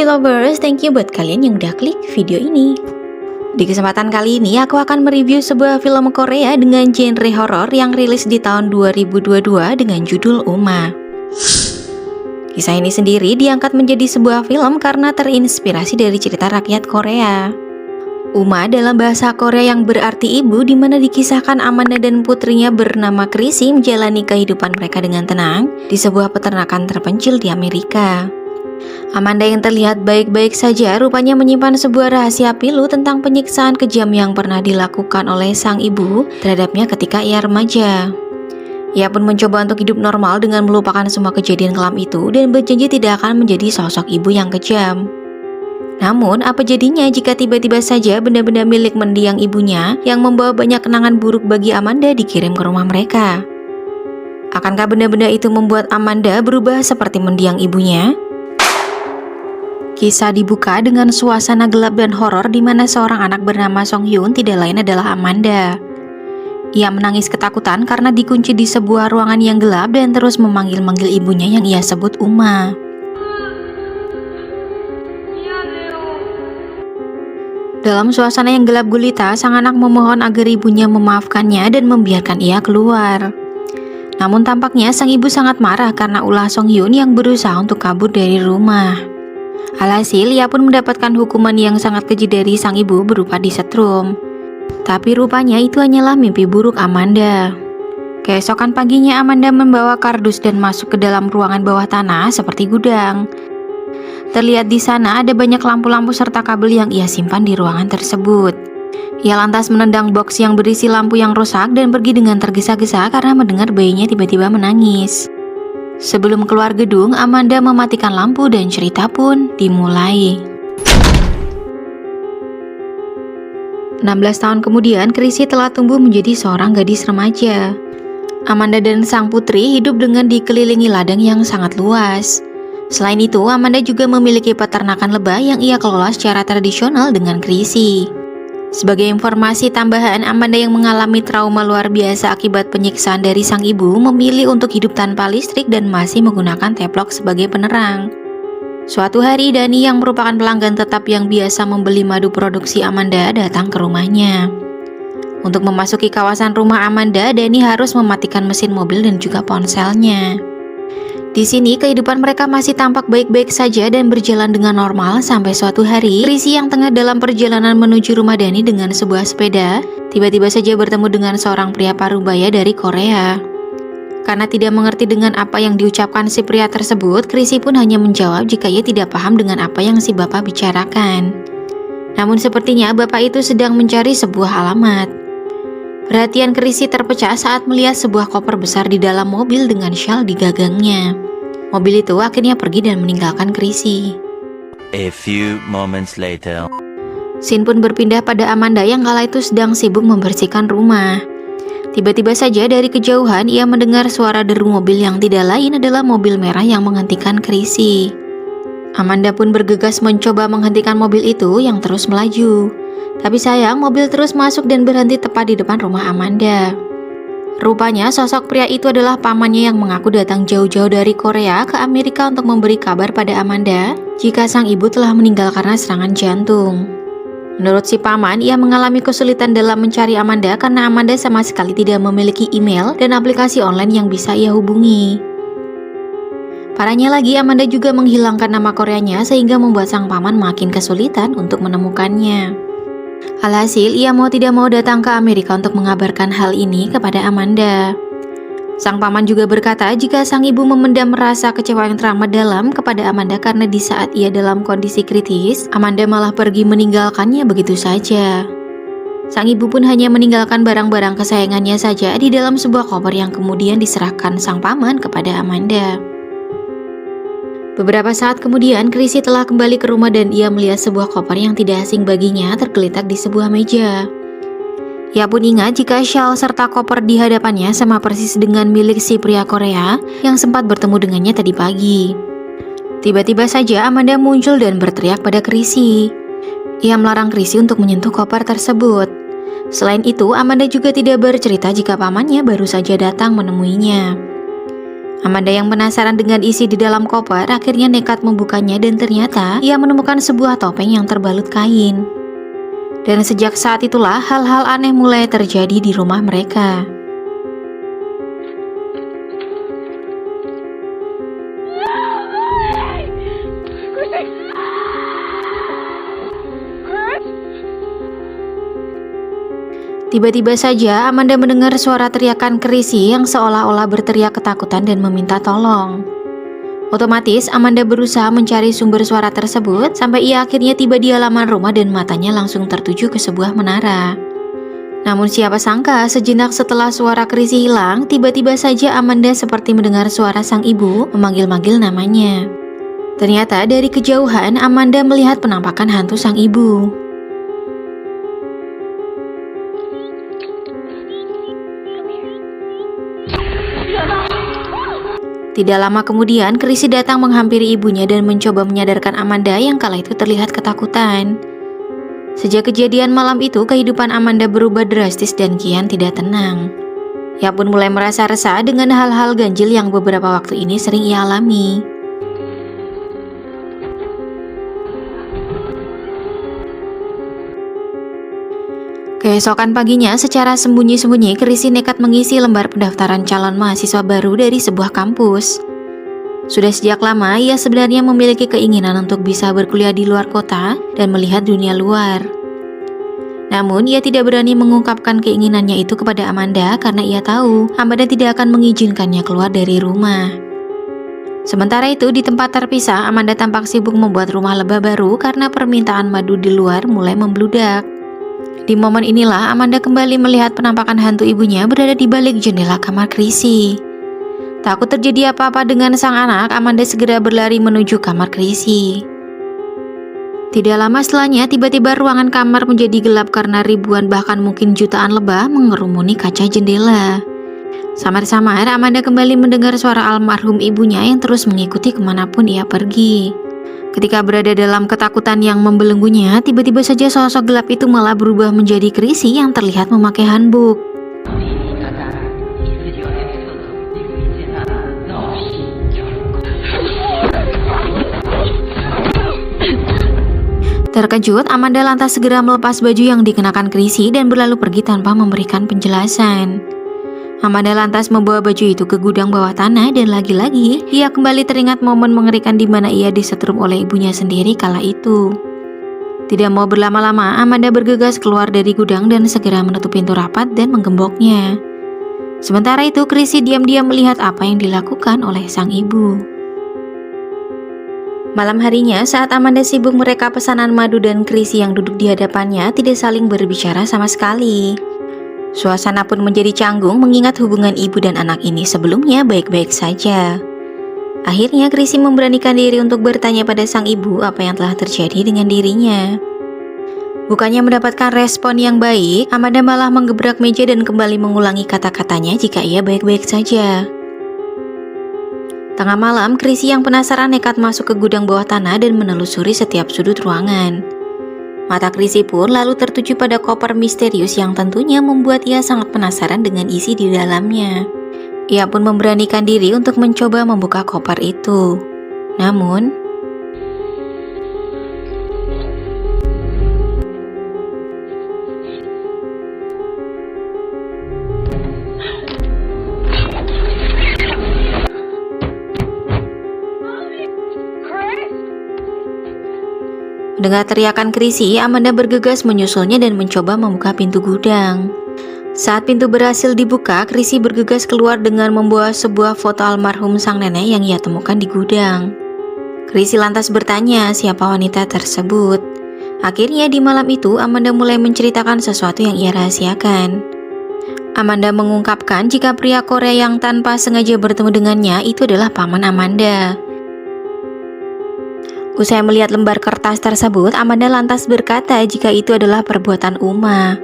movie lovers, thank you buat kalian yang udah klik video ini. Di kesempatan kali ini aku akan mereview sebuah film Korea dengan genre horor yang rilis di tahun 2022 dengan judul Uma. Kisah ini sendiri diangkat menjadi sebuah film karena terinspirasi dari cerita rakyat Korea. Uma dalam bahasa Korea yang berarti ibu, di mana dikisahkan Amanda dan putrinya bernama Chrissy menjalani kehidupan mereka dengan tenang di sebuah peternakan terpencil di Amerika. Amanda yang terlihat baik-baik saja rupanya menyimpan sebuah rahasia pilu tentang penyiksaan kejam yang pernah dilakukan oleh sang ibu terhadapnya ketika ia remaja. Ia pun mencoba untuk hidup normal dengan melupakan semua kejadian kelam itu dan berjanji tidak akan menjadi sosok ibu yang kejam. Namun, apa jadinya jika tiba-tiba saja benda-benda milik mendiang ibunya yang membawa banyak kenangan buruk bagi Amanda dikirim ke rumah mereka? Akankah benda-benda itu membuat Amanda berubah seperti mendiang ibunya? Kisah dibuka dengan suasana gelap dan horor di mana seorang anak bernama Song Hyun tidak lain adalah Amanda. Ia menangis ketakutan karena dikunci di sebuah ruangan yang gelap dan terus memanggil-manggil ibunya yang ia sebut Uma. Dalam suasana yang gelap gulita, sang anak memohon agar ibunya memaafkannya dan membiarkan ia keluar. Namun tampaknya sang ibu sangat marah karena ulah Song Hyun yang berusaha untuk kabur dari rumah. Alhasil, ia pun mendapatkan hukuman yang sangat keji dari sang ibu berupa disetrum. Tapi rupanya itu hanyalah mimpi buruk Amanda. Keesokan paginya Amanda membawa kardus dan masuk ke dalam ruangan bawah tanah seperti gudang. Terlihat di sana ada banyak lampu-lampu serta kabel yang ia simpan di ruangan tersebut. Ia lantas menendang box yang berisi lampu yang rusak dan pergi dengan tergesa-gesa karena mendengar bayinya tiba-tiba menangis. Sebelum keluar gedung, Amanda mematikan lampu dan cerita pun dimulai. 16 tahun kemudian, Chrissy telah tumbuh menjadi seorang gadis remaja. Amanda dan sang putri hidup dengan dikelilingi ladang yang sangat luas. Selain itu, Amanda juga memiliki peternakan lebah yang ia kelola secara tradisional dengan Chrissy. Sebagai informasi tambahan, Amanda yang mengalami trauma luar biasa akibat penyiksaan dari sang ibu memilih untuk hidup tanpa listrik dan masih menggunakan teplok sebagai penerang. Suatu hari, Dani yang merupakan pelanggan tetap yang biasa membeli madu produksi Amanda datang ke rumahnya. Untuk memasuki kawasan rumah Amanda, Dani harus mematikan mesin mobil dan juga ponselnya. Di sini kehidupan mereka masih tampak baik-baik saja dan berjalan dengan normal sampai suatu hari, Chrissy yang tengah dalam perjalanan menuju rumah Dani dengan sebuah sepeda, tiba-tiba saja bertemu dengan seorang pria parubaya dari Korea. Karena tidak mengerti dengan apa yang diucapkan si pria tersebut, Chrissy pun hanya menjawab jika ia tidak paham dengan apa yang si bapak bicarakan. Namun sepertinya bapak itu sedang mencari sebuah alamat. Perhatian Chrissy terpecah saat melihat sebuah koper besar di dalam mobil dengan shawl di gagangnya. Mobil itu akhirnya pergi dan meninggalkan Chrissy. A few moments later. Scene pun berpindah pada Amanda yang kala itu sedang sibuk membersihkan rumah. Tiba-tiba saja dari kejauhan ia mendengar suara deru mobil yang tidak lain adalah mobil merah yang menghentikan Chrissy. Amanda pun bergegas mencoba menghentikan mobil itu yang terus melaju. Tapi sayang, mobil terus masuk dan berhenti tepat di depan rumah Amanda. Rupanya sosok pria itu adalah pamannya yang mengaku datang jauh-jauh dari Korea ke Amerika untuk memberi kabar pada Amanda jika sang ibu telah meninggal karena serangan jantung. Menurut si paman, ia mengalami kesulitan dalam mencari Amanda karena Amanda sama sekali tidak memiliki email dan aplikasi online yang bisa ia hubungi. Parahnya lagi, Amanda juga menghilangkan nama Koreanya sehingga membuat sang paman makin kesulitan untuk menemukannya. Alhasil, ia mau tidak mau datang ke Amerika untuk mengabarkan hal ini kepada Amanda. Sang paman juga berkata jika sang ibu memendam rasa kecewa yang teramat dalam kepada Amanda karena di saat ia dalam kondisi kritis, Amanda malah pergi meninggalkannya begitu saja. Sang ibu pun hanya meninggalkan barang-barang kesayangannya saja di dalam sebuah koper yang kemudian diserahkan sang paman kepada Amanda. Beberapa saat kemudian, Chrissy telah kembali ke rumah dan ia melihat sebuah koper yang tidak asing baginya tergeletak di sebuah meja. Ia pun ingat jika shawl serta koper di hadapannya sama persis dengan milik si pria Korea yang sempat bertemu dengannya tadi pagi. Tiba-tiba saja Amanda muncul dan berteriak pada Chrissy. Ia melarang Chrissy untuk menyentuh koper tersebut. Selain itu, Amanda juga tidak bercerita jika pamannya baru saja datang menemuinya. Amanda yang penasaran dengan isi di dalam koper akhirnya nekat membukanya dan ternyata ia menemukan sebuah topeng yang terbalut kain. Dan sejak saat itulah hal-hal aneh mulai terjadi di rumah mereka. Tiba-tiba saja Amanda mendengar suara teriakan Chrissy yang seolah-olah berteriak ketakutan dan meminta tolong. Otomatis Amanda berusaha mencari sumber suara tersebut sampai ia akhirnya tiba di halaman rumah dan matanya langsung tertuju ke sebuah menara. Namun siapa sangka sejenak setelah suara Chrissy hilang, tiba-tiba saja Amanda seperti mendengar suara sang ibu memanggil-manggil namanya. Ternyata dari kejauhan Amanda melihat penampakan hantu sang ibu. Tidak lama kemudian, Chrissy datang menghampiri ibunya dan mencoba menyadarkan Amanda yang kala itu terlihat ketakutan. Sejak kejadian malam itu, kehidupan Amanda berubah drastis dan kian tidak tenang. Ia pun mulai merasa resah dengan hal-hal ganjil yang beberapa waktu ini sering ia alami. Keesokan paginya, secara sembunyi-sembunyi, Chrissy nekat mengisi lembar pendaftaran calon mahasiswa baru dari sebuah kampus. Sudah sejak lama, ia sebenarnya memiliki keinginan untuk bisa berkuliah di luar kota dan melihat dunia luar. Namun, ia tidak berani mengungkapkan keinginannya itu kepada Amanda karena ia tahu Amanda tidak akan mengizinkannya keluar dari rumah. Sementara itu, di tempat terpisah, Amanda tampak sibuk membuat rumah lebah baru karena permintaan madu di luar mulai membludak. Di momen inilah Amanda kembali melihat penampakan hantu ibunya berada di balik jendela kamar Chrissy. Takut terjadi apa-apa dengan sang anak, Amanda segera berlari menuju kamar Chrissy. Tidak lama setelahnya, tiba-tiba ruangan kamar menjadi gelap karena ribuan bahkan mungkin jutaan lebah mengerumuni kaca jendela. Samar-samar Amanda kembali mendengar suara almarhum ibunya yang terus mengikuti kemanapun ia pergi. Ketika berada dalam ketakutan yang membelenggunya, tiba-tiba saja sosok gelap itu malah berubah menjadi Chrissy yang terlihat memakai hanbok. Terkejut, Amanda lantas segera melepas baju yang dikenakan Chrissy dan berlalu pergi tanpa memberikan penjelasan. Amanda lantas membawa baju itu ke gudang bawah tanah dan lagi-lagi ia kembali teringat momen mengerikan di mana ia disetrum oleh ibunya sendiri kala itu. Tidak mau berlama-lama, Amanda bergegas keluar dari gudang dan segera menutup pintu rapat dan menggemboknya. Sementara itu, Chrissy diam-diam melihat apa yang dilakukan oleh sang ibu. Malam harinya, saat Amanda sibuk mereka pesanan madu dan Chrissy yang duduk di hadapannya tidak saling berbicara sama sekali. Suasana pun menjadi canggung mengingat hubungan ibu dan anak ini sebelumnya baik-baik saja. Akhirnya Chrissy memberanikan diri untuk bertanya pada sang ibu apa yang telah terjadi dengan dirinya. Bukannya mendapatkan respon yang baik, Amanda malah menggebrak meja dan kembali mengulangi kata-katanya jika ia baik-baik saja. Tengah malam, Chrissy yang penasaran nekat masuk ke gudang bawah tanah dan menelusuri setiap sudut ruangan. Mata Chrissy pun lalu tertuju pada koper misterius yang tentunya membuat ia sangat penasaran dengan isi di dalamnya. Ia pun memberanikan diri untuk mencoba membuka koper itu. Namun, mendengar teriakan Chrissy, Amanda bergegas menyusulnya dan mencoba membuka pintu gudang. Saat pintu berhasil dibuka, Chrissy bergegas keluar dengan membawa sebuah foto almarhum sang nenek yang ia temukan di gudang. Chrissy lantas bertanya siapa wanita tersebut. Akhirnya di malam itu, Amanda mulai menceritakan sesuatu yang ia rahasiakan. Amanda mengungkapkan jika pria Korea yang tanpa sengaja bertemu dengannya itu adalah paman Amanda. Usai melihat lembar kertas tersebut, Amanda lantas berkata jika itu adalah perbuatan Uma.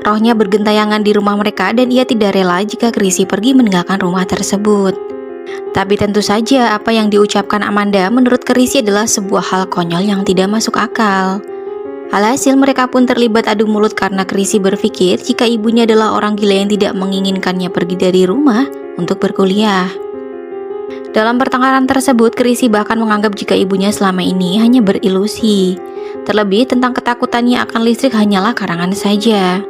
Rohnya bergentayangan di rumah mereka dan ia tidak rela jika Chrissy pergi meninggalkan rumah tersebut. Tapi tentu saja apa yang diucapkan Amanda menurut Chrissy adalah sebuah hal konyol yang tidak masuk akal. Alhasil mereka pun terlibat adu mulut karena Chrissy berpikir jika ibunya adalah orang gila yang tidak menginginkannya pergi dari rumah untuk berkuliah. Dalam pertengkaran tersebut, Chrisye bahkan menganggap jika ibunya selama ini hanya berilusi. Terlebih tentang ketakutannya akan listrik hanyalah karangan saja.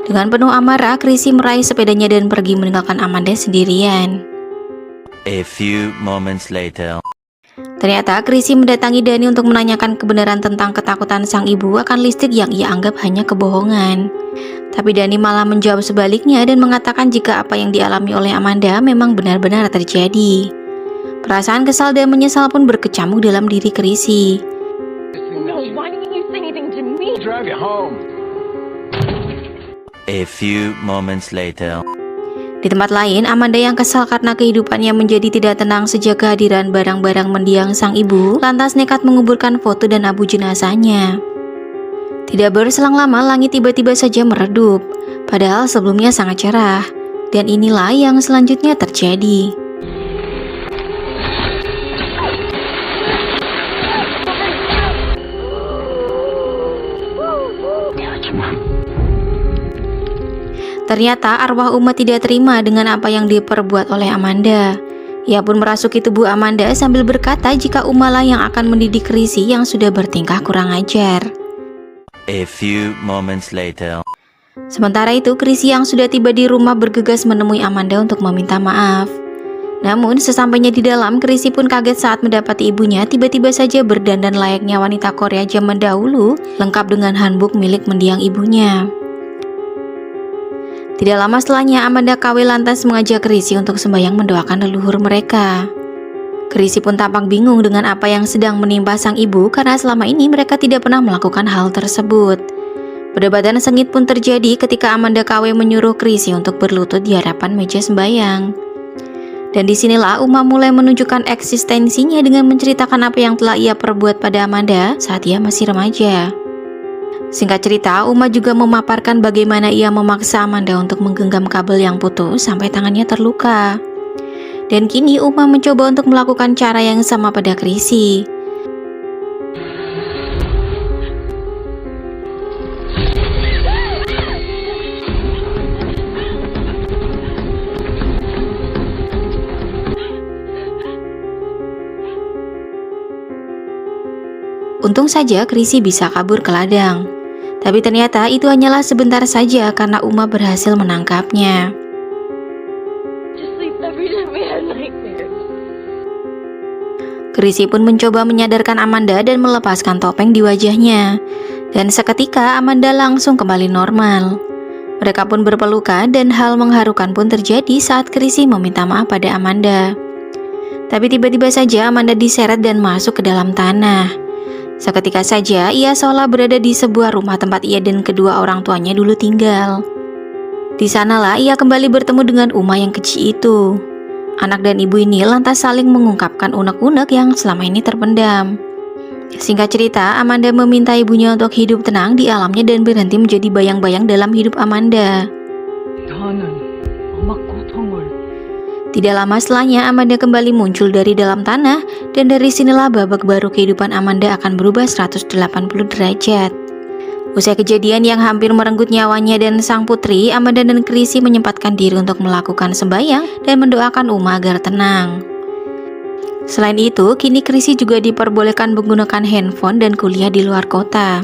Dengan penuh amarah, Chrisye meraih sepedanya dan pergi meninggalkan Amanda sendirian. A few moments later. Ternyata Chrisye mendatangi Dani untuk menanyakan kebenaran tentang ketakutan sang ibu akan listrik yang ia anggap hanya kebohongan. Tapi Dani malah menjawab sebaliknya dan mengatakan jika apa yang dialami oleh Amanda memang benar-benar terjadi. Perasaan kesal dan menyesal pun berkecamuk dalam diri Chrisye. A few moments later. Di tempat lain, Amanda yang kesal karena kehidupannya menjadi tidak tenang sejak kehadiran barang-barang mendiang sang ibu, lantas nekat menguburkan foto dan abu jenazahnya. Tidak berselang lama, langit tiba-tiba saja meredup, padahal sebelumnya sangat cerah. Dan inilah yang selanjutnya terjadi. Ternyata arwah Uma tidak terima dengan apa yang diperbuat oleh Amanda. Ia pun merasuki tubuh Amanda sambil berkata jika Uma lah yang akan mendidik Chrisye yang sudah bertingkah kurang ajar. A few moments later. Sementara itu, Chrisye yang sudah tiba di rumah bergegas menemui Amanda untuk meminta maaf. Namun sesampainya di dalam, Chrisye pun kaget saat mendapati ibunya tiba-tiba saja berdandan layaknya wanita Korea zaman dahulu, lengkap dengan hanbok milik mendiang ibunya. Tidak lama setelahnya, Amanda KW lantas mengajak Chrisye untuk sembahyang mendoakan leluhur mereka. Chrisye pun tampak bingung dengan apa yang sedang menimpa sang ibu karena selama ini mereka tidak pernah melakukan hal tersebut. Perdebatan sengit pun terjadi ketika Amanda KW menyuruh Chrisye untuk berlutut di hadapan meja sembahyang. Dan disinilah Uma mulai menunjukkan eksistensinya dengan menceritakan apa yang telah ia perbuat pada Amanda saat ia masih remaja. Singkat cerita, Uma juga memaparkan bagaimana ia memaksa Amanda untuk menggenggam kabel yang putus sampai tangannya terluka. Dan kini Uma mencoba untuk melakukan cara yang sama pada Chrisye. Untung saja Chrisye bisa kabur ke ladang. Tapi ternyata itu hanyalah sebentar saja karena Uma berhasil menangkapnya. Chrisye pun mencoba menyadarkan Amanda dan melepaskan topeng di wajahnya. Dan seketika Amanda langsung kembali normal. Mereka pun berpelukan dan hal mengharukan pun terjadi saat Chrisye meminta maaf pada Amanda. Tapi tiba-tiba saja Amanda diseret dan masuk ke dalam tanah. Seketika saja ia seolah berada di sebuah rumah tempat ia dan kedua orang tuanya dulu tinggal. Di sanalah ia kembali bertemu dengan Uma yang keji itu. Anak dan ibu ini lantas saling mengungkapkan unek-unek yang selama ini terpendam. Singkat cerita, Amanda meminta ibunya untuk hidup tenang di alamnya dan berhenti menjadi bayang-bayang dalam hidup Amanda. Tidak lama setelahnya, Amanda kembali muncul dari dalam tanah, dan dari sinilah babak baru kehidupan Amanda akan berubah 180 derajat. Usai kejadian yang hampir merenggut nyawanya dan sang putri, Amanda dan Chrisye menyempatkan diri untuk melakukan sembahyang dan mendoakan Uma agar tenang. Selain itu, kini Chrisye juga diperbolehkan menggunakan handphone dan kuliah di luar kota.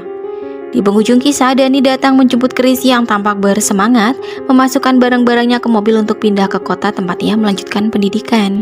Di penghujung kisah, Dani datang menjemput Chrisye yang tampak bersemangat, memasukkan barang-barangnya ke mobil untuk pindah ke kota tempat ia melanjutkan pendidikan.